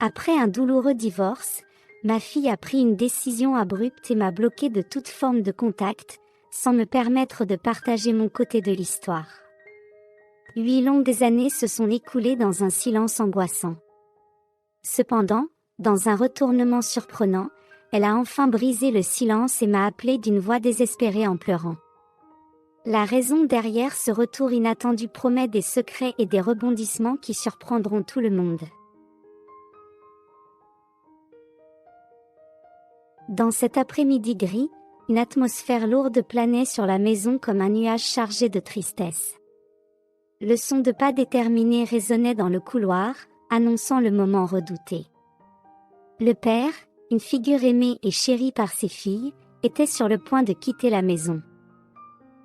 Après un douloureux divorce, ma fille a pris une décision abrupte et m'a bloqué de toute forme de contact, sans me permettre de partager mon côté de l'histoire. 8 longues années se sont écoulées dans un silence angoissant. Cependant, dans un retournement surprenant, elle a enfin brisé le silence et m'a appelé d'une voix désespérée en pleurant. La raison derrière ce retour inattendu promet des secrets et des rebondissements qui surprendront tout le monde. Dans cet après-midi gris, une atmosphère lourde planait sur la maison comme un nuage chargé de tristesse. Le son de pas déterminés résonnait dans le couloir, annonçant le moment redouté. Le père, une figure aimée et chérie par ses filles, était sur le point de quitter la maison.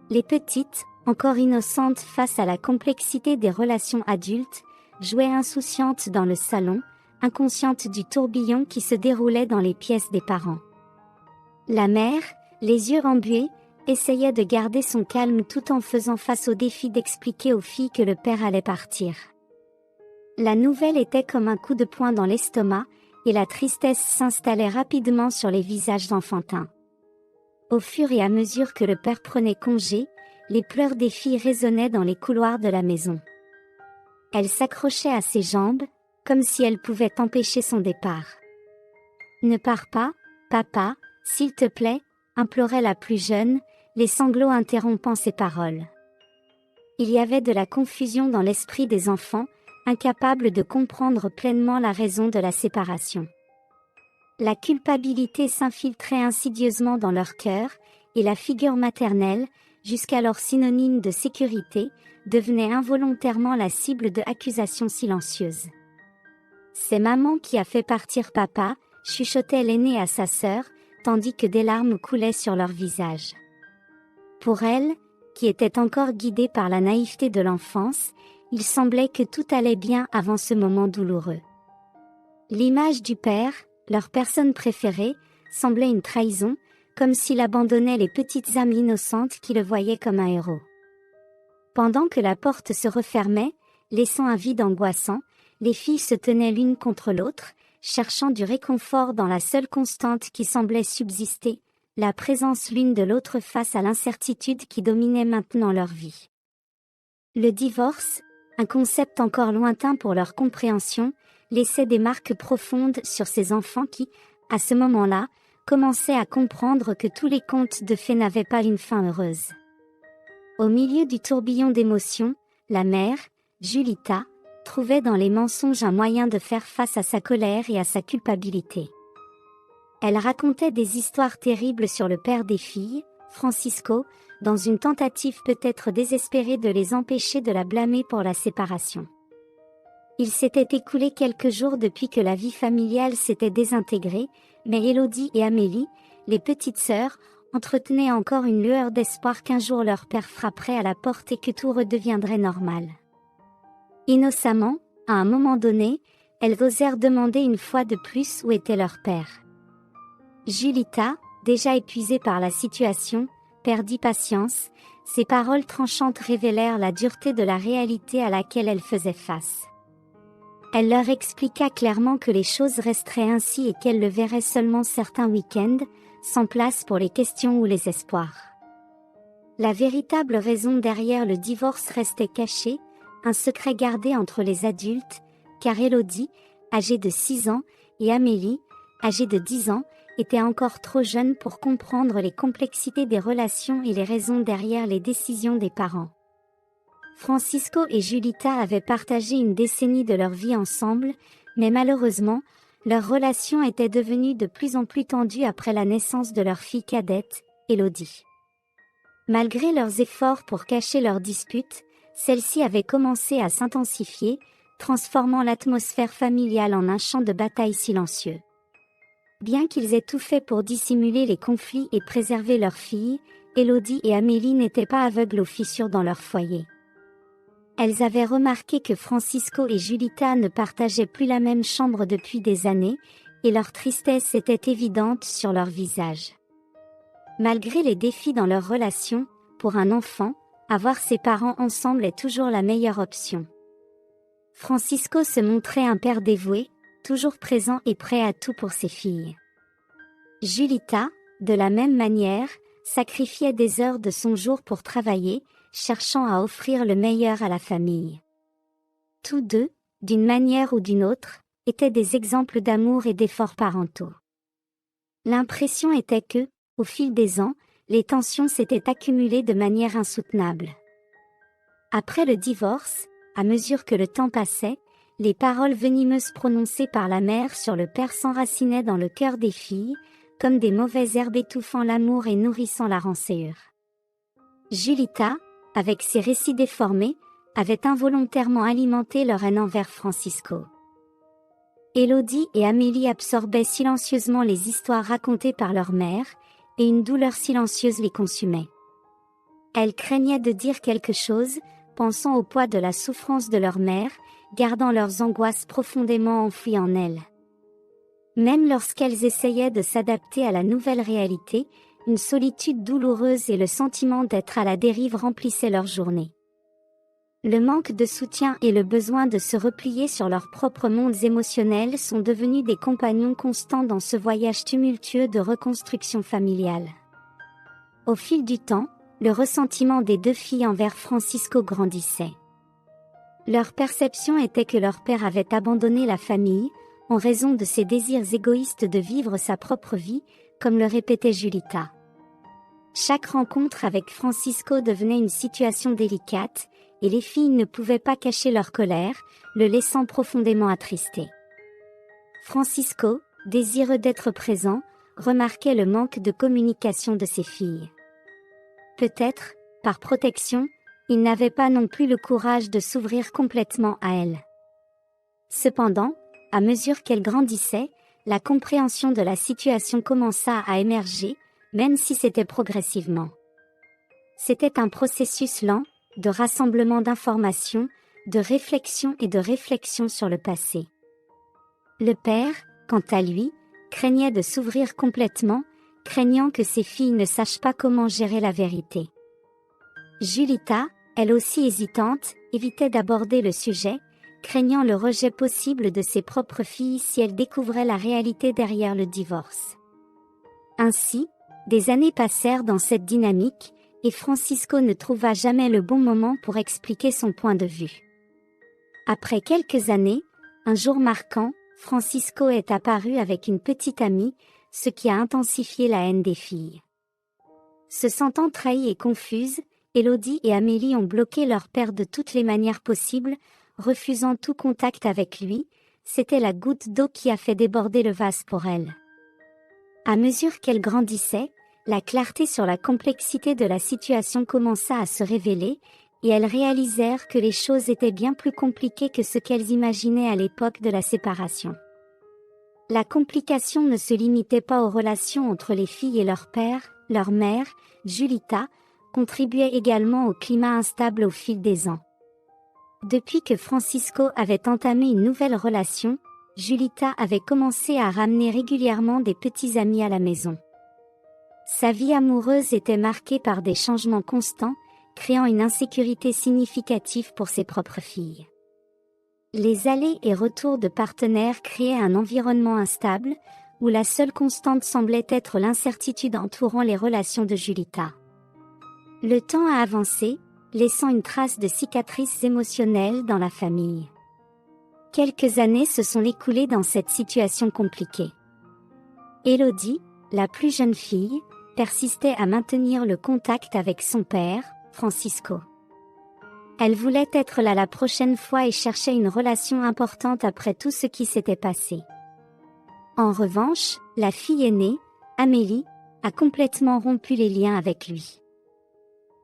Les petites, encore innocentes face à la complexité des relations adultes, jouaient insouciantes dans le salon, inconscientes du tourbillon qui se déroulait dans les pièces des parents. La mère, les yeux embués, essayait de garder son calme tout en faisant face au défi d'expliquer aux filles que le père allait partir. La nouvelle était comme un coup de poing dans l'estomac, et la tristesse s'installait rapidement sur les visages enfantins. Au fur et à mesure que le père prenait congé, les pleurs des filles résonnaient dans les couloirs de la maison. Elles s'accrochaient à ses jambes, comme si elles pouvaient empêcher son départ. « Ne pars pas, papa, s'il te plaît », implorait la plus jeune, les sanglots interrompant ses paroles. Il y avait de la confusion dans l'esprit des enfants, incapables de comprendre pleinement la raison de la séparation. La culpabilité s'infiltrait insidieusement dans leur cœur, et la figure maternelle, jusqu'alors synonyme de sécurité, devenait involontairement la cible de accusations silencieuses. « C'est maman qui a fait partir papa », chuchotait l'aînée à sa sœur, tandis que des larmes coulaient sur leur visage. Pour elle, qui était encore guidée par la naïveté de l'enfance, il semblait que tout allait bien avant ce moment douloureux. L'image du père, leur personne préférée, semblait une trahison, comme s'il abandonnait les petites âmes innocentes qui le voyaient comme un héros. Pendant que la porte se refermait, laissant un vide angoissant, les filles se tenaient l'une contre l'autre, cherchant du réconfort dans la seule constante qui semblait subsister, la présence l'une de l'autre face à l'incertitude qui dominait maintenant leur vie. Le divorce, un concept encore lointain pour leur compréhension, laissait des marques profondes sur ces enfants qui, à ce moment-là, commençaient à comprendre que tous les contes de fées n'avaient pas une fin heureuse. Au milieu du tourbillon d'émotions, la mère, Julita, trouvait dans les mensonges un moyen de faire face à sa colère et à sa culpabilité. Elle racontait des histoires terribles sur le père des filles, Francisco, dans une tentative peut-être désespérée de les empêcher de la blâmer pour la séparation. Il s'était écoulé quelques jours depuis que la vie familiale s'était désintégrée, mais Élodie et Amélie, les petites sœurs, entretenaient encore une lueur d'espoir qu'un jour leur père frapperait à la porte et que tout redeviendrait normal. Innocemment, à un moment donné, elles osèrent demander une fois de plus où était leur père. Julita, déjà épuisée par la situation, perdit patience, ses paroles tranchantes révélèrent la dureté de la réalité à laquelle elle faisait face. Elle leur expliqua clairement que les choses resteraient ainsi et qu'elle le verrait seulement certains week-ends, sans place pour les questions ou les espoirs. La véritable raison derrière le divorce restait cachée, un secret gardé entre les adultes, car Élodie, âgée de 6 ans, et Amélie, âgée de 10 ans, étaient encore trop jeunes pour comprendre les complexités des relations et les raisons derrière les décisions des parents. Francisco et Julita avaient partagé une décennie de leur vie ensemble, mais malheureusement, leur relation était devenue de plus en plus tendue après la naissance de leur fille cadette, Élodie. Malgré leurs efforts pour cacher leurs disputes, celles-ci avaient commencé à s'intensifier, transformant l'atmosphère familiale en un champ de bataille silencieux. Bien qu'ils aient tout fait pour dissimuler les conflits et préserver leurs filles, Élodie et Amélie n'étaient pas aveugles aux fissures dans leur foyer. Elles avaient remarqué que Francisco et Julita ne partageaient plus la même chambre depuis des années, et leur tristesse était évidente sur leur visage. Malgré les défis dans leur relation, pour un enfant, avoir ses parents ensemble est toujours la meilleure option. Francisco se montrait un père dévoué, toujours présent et prêt à tout pour ses filles. Julita, de la même manière, sacrifiait des heures de son jour pour travailler, cherchant à offrir le meilleur à la famille. Tous deux, d'une manière ou d'une autre, étaient des exemples d'amour et d'efforts parentaux. L'impression était que, au fil des ans, les tensions s'étaient accumulées de manière insoutenable. Après le divorce, à mesure que le temps passait, les paroles venimeuses prononcées par la mère sur le père s'enracinaient dans le cœur des filles, comme des mauvaises herbes étouffant l'amour et nourrissant la rancœur. Julita, avec ses récits déformés, avait involontairement alimenté leur haine envers Francisco. Élodie et Amélie absorbaient silencieusement les histoires racontées par leur mère, et une douleur silencieuse les consumait. Elles craignaient de dire quelque chose, pensant au poids de la souffrance de leur mère, gardant leurs angoisses profondément enfouies en elles. Même lorsqu'elles essayaient de s'adapter à la nouvelle réalité, une solitude douloureuse et le sentiment d'être à la dérive remplissaient leur journée. Le manque de soutien et le besoin de se replier sur leurs propres mondes émotionnels sont devenus des compagnons constants dans ce voyage tumultueux de reconstruction familiale. Au fil du temps, le ressentiment des deux filles envers Francisco grandissait. Leur perception était que leur père avait abandonné la famille, en raison de ses désirs égoïstes de vivre sa propre vie, comme le répétait Julita. Chaque rencontre avec Francisco devenait une situation délicate, et les filles ne pouvaient pas cacher leur colère, le laissant profondément attristé. Francisco, désireux d'être présent, remarquait le manque de communication de ses filles. Peut-être, par protection, il n'avait pas non plus le courage de s'ouvrir complètement à elles. Cependant, à mesure qu'elles grandissaient, la compréhension de la situation commença à émerger, même si c'était progressivement. C'était un processus lent, de rassemblement d'informations, de réflexion et de réflexion sur le passé. Le père, quant à lui, craignait de s'ouvrir complètement, craignant que ses filles ne sachent pas comment gérer la vérité. Julita, elle aussi hésitante, évitait d'aborder le sujet, craignant le rejet possible de ses propres filles si elles découvraient la réalité derrière le divorce. Ainsi, des années passèrent dans cette dynamique, et Francisco ne trouva jamais le bon moment pour expliquer son point de vue. Après quelques années, un jour marquant, Francisco est apparu avec une petite amie, ce qui a intensifié la haine des filles. Se sentant trahies et confuses, Élodie et Amélie ont bloqué leur père de toutes les manières possibles, refusant tout contact avec lui. C'était la goutte d'eau qui a fait déborder le vase pour elles. À mesure qu'elles grandissaient, la clarté sur la complexité de la situation commença à se révéler, et elles réalisèrent que les choses étaient bien plus compliquées que ce qu'elles imaginaient à l'époque de la séparation. La complication ne se limitait pas aux relations entre les filles et leur père, leur mère, Julita, contribuait également au climat instable au fil des ans. Depuis que Francisco avait entamé une nouvelle relation, Julita avait commencé à ramener régulièrement des petits amis à la maison. Sa vie amoureuse était marquée par des changements constants, créant une insécurité significative pour ses propres filles. Les allers et retours de partenaires créaient un environnement instable, où la seule constante semblait être l'incertitude entourant les relations de Julita. Le temps a avancé, laissant une trace de cicatrices émotionnelles dans la famille. Quelques années se sont écoulées dans cette situation compliquée. Élodie, la plus jeune fille, persistait à maintenir le contact avec son père, Francisco. Elle voulait être là la prochaine fois et cherchait une relation importante après tout ce qui s'était passé. En revanche, la fille aînée, Amélie, a complètement rompu les liens avec lui.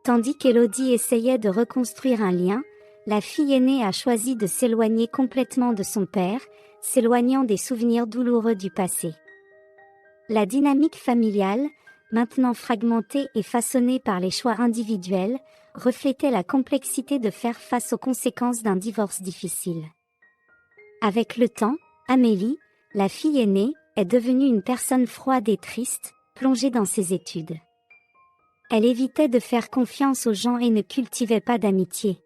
Tandis qu'Élodie essayait de reconstruire un lien, la fille aînée a choisi de s'éloigner complètement de son père, s'éloignant des souvenirs douloureux du passé. La dynamique familiale, maintenant fragmentée et façonnée par les choix individuels, reflétait la complexité de faire face aux conséquences d'un divorce difficile. Avec le temps, Amélie, la fille aînée, est devenue une personne froide et triste, plongée dans ses études. Elle évitait de faire confiance aux gens et ne cultivait pas d'amitié.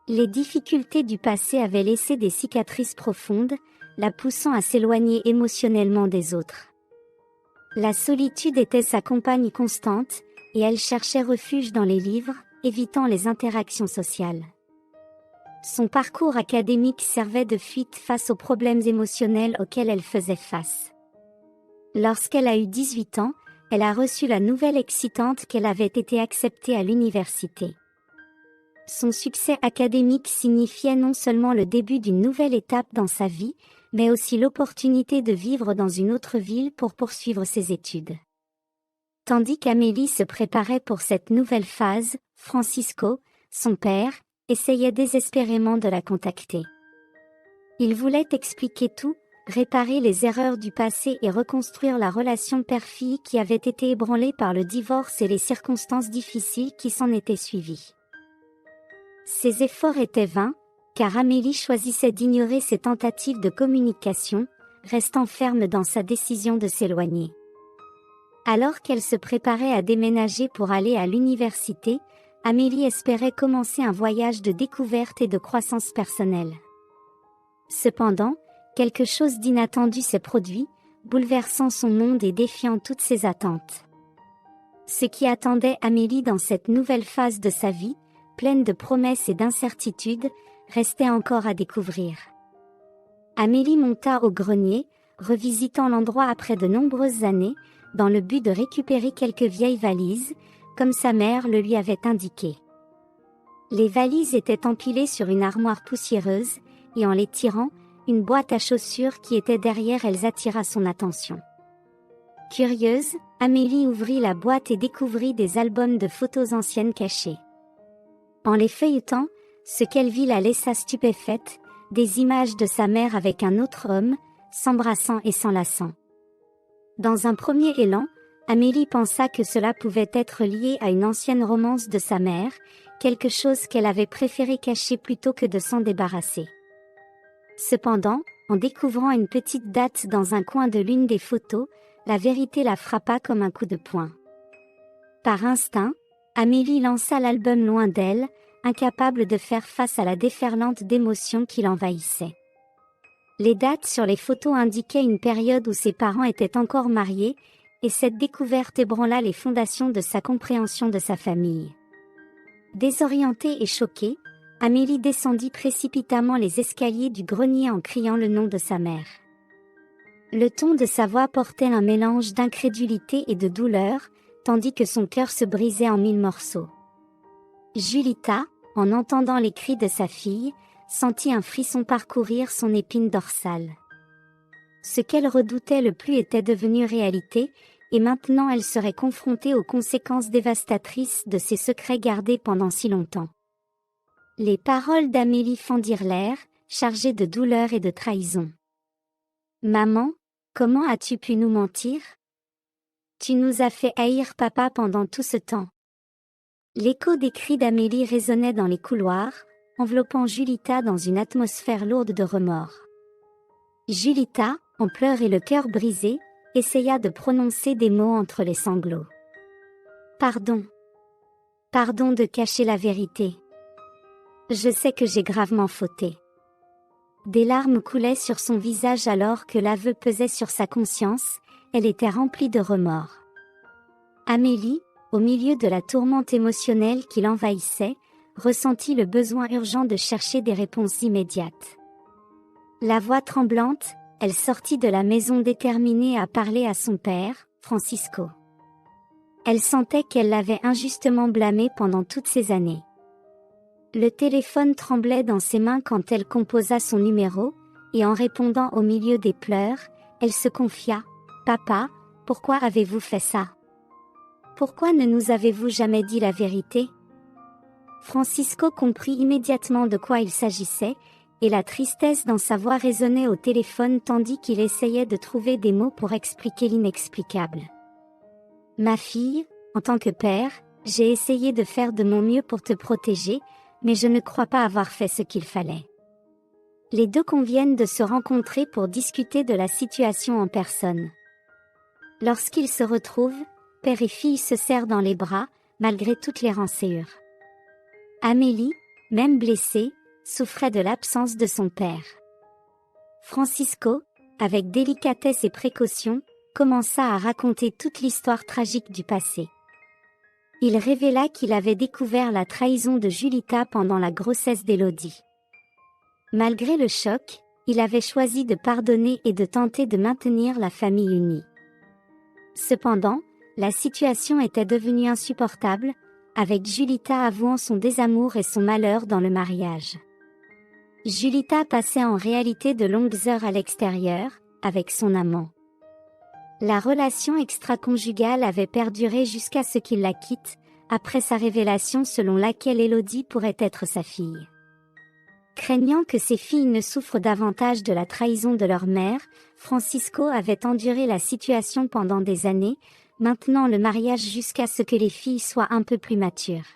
Les difficultés du passé avaient laissé des cicatrices profondes, la poussant à s'éloigner émotionnellement des autres. La solitude était sa compagne constante, et elle cherchait refuge dans les livres, évitant les interactions sociales. Son parcours académique servait de fuite face aux problèmes émotionnels auxquels elle faisait face. Lorsqu'elle a eu 18 ans, elle a reçu la nouvelle excitante qu'elle avait été acceptée à l'université. Son succès académique signifiait non seulement le début d'une nouvelle étape dans sa vie, mais aussi l'opportunité de vivre dans une autre ville pour poursuivre ses études. Tandis qu'Amélie se préparait pour cette nouvelle phase, Francisco, son père, essayait désespérément de la contacter. Il voulait expliquer tout, réparer les erreurs du passé et reconstruire la relation père-fille qui avait été ébranlée par le divorce et les circonstances difficiles qui s'en étaient suivies. Ses efforts étaient vains, car Amélie choisissait d'ignorer ses tentatives de communication, restant ferme dans sa décision de s'éloigner. Alors qu'elle se préparait à déménager pour aller à l'université, Amélie espérait commencer un voyage de découverte et de croissance personnelle. Cependant, quelque chose d'inattendu s'est produit, bouleversant son monde et défiant toutes ses attentes. Ce qui attendait Amélie dans cette nouvelle phase de sa vie, pleine de promesses et d'incertitudes, restait encore à découvrir. Amélie monta au grenier, revisitant l'endroit après de nombreuses années, dans le but de récupérer quelques vieilles valises, comme sa mère le lui avait indiqué. Les valises étaient empilées sur une armoire poussiéreuse, et en les tirant, une boîte à chaussures qui était derrière elles attira son attention. Curieuse, Amélie ouvrit la boîte et découvrit des albums de photos anciennes cachées. En les feuilletant, ce qu'elle vit la laissa stupéfaite, des images de sa mère avec un autre homme, s'embrassant et s'enlaçant. Dans un premier élan, Amélie pensa que cela pouvait être lié à une ancienne romance de sa mère, quelque chose qu'elle avait préféré cacher plutôt que de s'en débarrasser. Cependant, en découvrant une petite date dans un coin de l'une des photos, la vérité la frappa comme un coup de poing. Par instinct, Amélie lança l'album loin d'elle, incapable de faire face à la déferlante d'émotions qui l'envahissait. Les dates sur les photos indiquaient une période où ses parents étaient encore mariés, et cette découverte ébranla les fondations de sa compréhension de sa famille. Désorientée et choquée, Amélie descendit précipitamment les escaliers du grenier en criant le nom de sa mère. Le ton de sa voix portait un mélange d'incrédulité et de douleur, tandis que son cœur se brisait en 1000 morceaux. Julita, en entendant les cris de sa fille, sentit un frisson parcourir son épine dorsale. Ce qu'elle redoutait le plus était devenu réalité, et maintenant elle serait confrontée aux conséquences dévastatrices de ses secrets gardés pendant si longtemps. Les paroles d'Amélie fendirent l'air, chargées de douleur et de trahison. « Maman, comment as-tu pu nous mentir? Tu nous as fait haïr papa pendant tout ce temps. » L'écho des cris d'Amélie résonnait dans les couloirs, enveloppant Julita dans une atmosphère lourde de remords. Julita, en pleurs et le cœur brisé, essaya de prononcer des mots entre les sanglots. « Pardon. Pardon de cacher la vérité. Je sais que j'ai gravement fauté. » Des larmes coulaient sur son visage alors que l'aveu pesait sur sa conscience, elle était remplie de remords. Amélie, au milieu de la tourmente émotionnelle qui l'envahissait, ressentit le besoin urgent de chercher des réponses immédiates. La voix tremblante, elle sortit de la maison déterminée à parler à son père, Francisco. Elle sentait qu'elle l'avait injustement blâmé pendant toutes ces années. Le téléphone tremblait dans ses mains quand elle composa son numéro, et en répondant au milieu des pleurs, elle se confia « Papa, pourquoi avez-vous fait ça? Pourquoi ne nous avez-vous jamais dit la vérité ?» Francisco comprit immédiatement de quoi il s'agissait, et la tristesse dans sa voix résonnait au téléphone tandis qu'il essayait de trouver des mots pour expliquer l'inexplicable. « Ma fille, en tant que père, j'ai essayé de faire de mon mieux pour te protéger, mais je ne crois pas avoir fait ce qu'il fallait. » Les deux conviennent de se rencontrer pour discuter de la situation en personne. Lorsqu'ils se retrouvent, père et fille se serrent dans les bras, malgré toutes les rançures. Amélie, même blessée, souffrait de l'absence de son père. Francisco, avec délicatesse et précaution, commença à raconter toute l'histoire tragique du passé. Il révéla qu'il avait découvert la trahison de Julita pendant la grossesse d'Élodie. Malgré le choc, il avait choisi de pardonner et de tenter de maintenir la famille unie. Cependant, la situation était devenue insupportable, avec Julita avouant son désamour et son malheur dans le mariage. Julita passait en réalité de longues heures à l'extérieur, avec son amant. La relation extra-conjugale avait perduré jusqu'à ce qu'il la quitte, après sa révélation selon laquelle Élodie pourrait être sa fille. Craignant que ses filles ne souffrent davantage de la trahison de leur mère, Francisco avait enduré la situation pendant des années, maintenant le mariage jusqu'à ce que les filles soient un peu plus matures.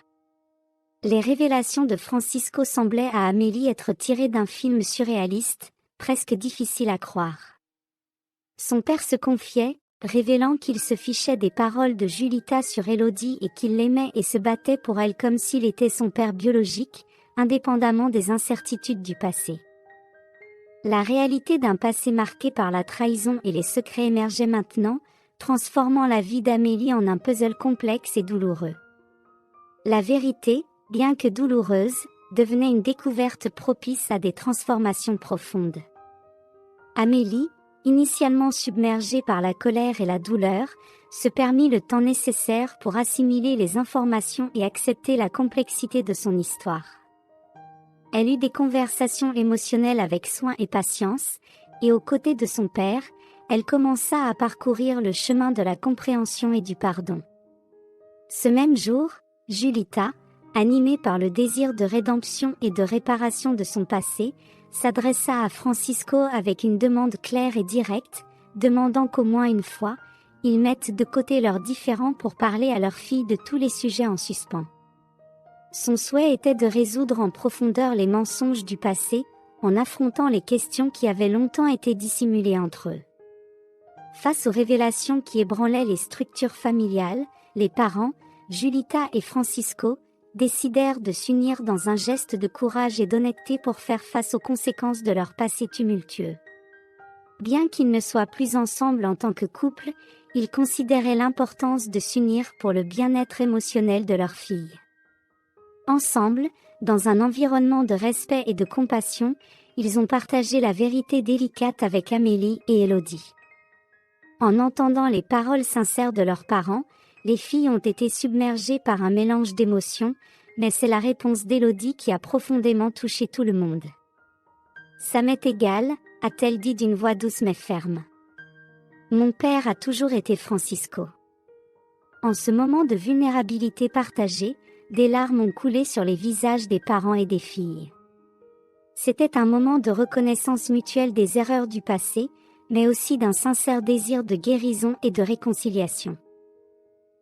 Les révélations de Francisco semblaient à Amélie être tirées d'un film surréaliste, presque difficile à croire. Son père se confiait, révélant qu'il se fichait des paroles de Julita sur Élodie et qu'il l'aimait et se battait pour elle comme s'il était son père biologique, indépendamment des incertitudes du passé. La réalité d'un passé marqué par la trahison et les secrets émergeait maintenant, transformant la vie d'Amélie en un puzzle complexe et douloureux. La vérité, bien que douloureuse, devenait une découverte propice à des transformations profondes. Amélie, initialement submergée par la colère et la douleur, se permit le temps nécessaire pour assimiler les informations et accepter la complexité de son histoire. Elle eut des conversations émotionnelles avec soin et patience, et aux côtés de son père, elle commença à parcourir le chemin de la compréhension et du pardon. Ce même jour, Julita, animée par le désir de rédemption et de réparation de son passé, s'adressa à Francisco avec une demande claire et directe, demandant qu'au moins une fois, ils mettent de côté leurs différends pour parler à leur fille de tous les sujets en suspens. Son souhait était de résoudre en profondeur les mensonges du passé, en affrontant les questions qui avaient longtemps été dissimulées entre eux. Face aux révélations qui ébranlaient les structures familiales, les parents, Julita et Francisco, décidèrent de s'unir dans un geste de courage et d'honnêteté pour faire face aux conséquences de leur passé tumultueux. Bien qu'ils ne soient plus ensemble en tant que couple, ils considéraient l'importance de s'unir pour le bien-être émotionnel de leur fille. Ensemble, dans un environnement de respect et de compassion, ils ont partagé la vérité délicate avec Amélie et Élodie. En entendant les paroles sincères de leurs parents, les filles ont été submergées par un mélange d'émotions, mais c'est la réponse d'Élodie qui a profondément touché tout le monde. « Ça m'est égal », a-t-elle dit d'une voix douce mais ferme. « Mon père a toujours été Francisco. » En ce moment de vulnérabilité partagée, des larmes ont coulé sur les visages des parents et des filles. C'était un moment de reconnaissance mutuelle des erreurs du passé, mais aussi d'un sincère désir de guérison et de réconciliation.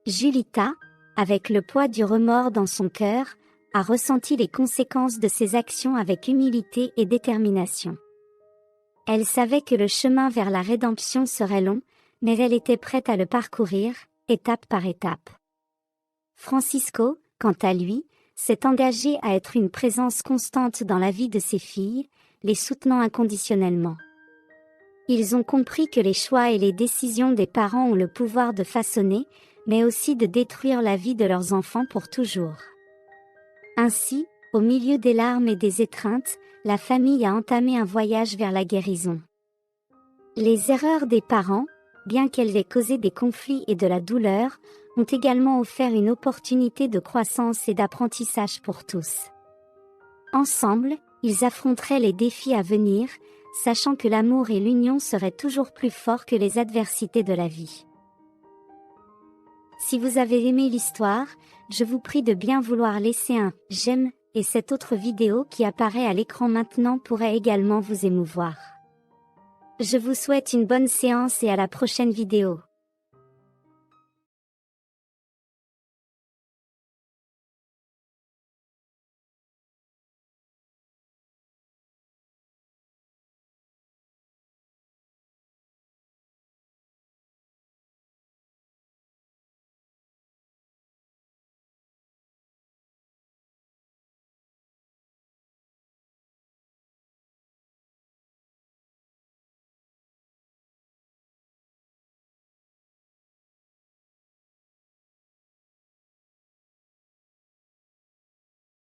Julita, avec le poids du remords dans son cœur, a ressenti les conséquences de ses actions avec humilité et détermination. Elle savait que le chemin vers la rédemption serait long, mais elle était prête à le parcourir, étape par étape. Francisco, quant à lui, s'est engagé à être une présence constante dans la vie de ses filles, les soutenant inconditionnellement. Ils ont compris que les choix et les décisions des parents ont le pouvoir de façonner, mais aussi de détruire la vie de leurs enfants pour toujours. Ainsi, au milieu des larmes et des étreintes, la famille a entamé un voyage vers la guérison. Les erreurs des parents, bien qu'elles aient causé des conflits et de la douleur, ont également offert une opportunité de croissance et d'apprentissage pour tous. Ensemble, ils affronteraient les défis à venir, sachant que l'amour et l'union seraient toujours plus forts que les adversités de la vie. Si vous avez aimé l'histoire, je vous prie de bien vouloir laisser un « j'aime » et cette autre vidéo qui apparaît à l'écran maintenant pourrait également vous émouvoir. Je vous souhaite une bonne séance et à la prochaine vidéo.